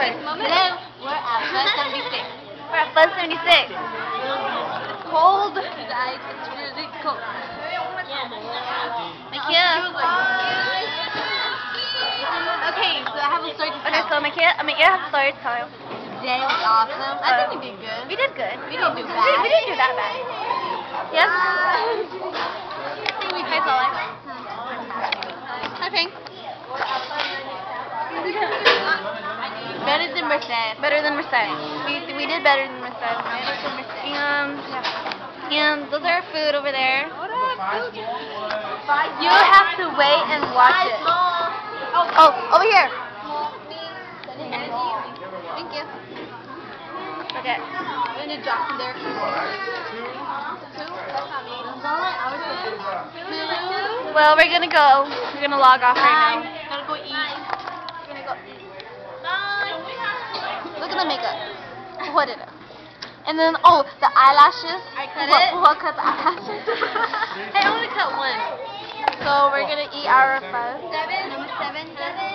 first. Today we're at Bus 76. We're at Bus 76. It's cold. Guys, it's really cold. Thank you. Okay, so I have a story to tell. Okay, so Mikia has a story to tell. Today was awesome. I think we did good. We did good. We didn't do bad. We didn't do that bad. Yes? Hi, Solid. Hi, Pink. Better than Merced. Better than Merced. We did better than Merced. And those are our food over there. You have to wait and watch it. Oh, over here. Thank you. Okay. I'm going to drop in there. Well, we're gonna go. We're gonna log off right now. Gotta go eat. We're gonna go eat. Look at the makeup. What did it? And then, oh, the eyelashes. I cut Who it. cut the eyelashes? I only cut one. So we're gonna eat our fries. Number 7.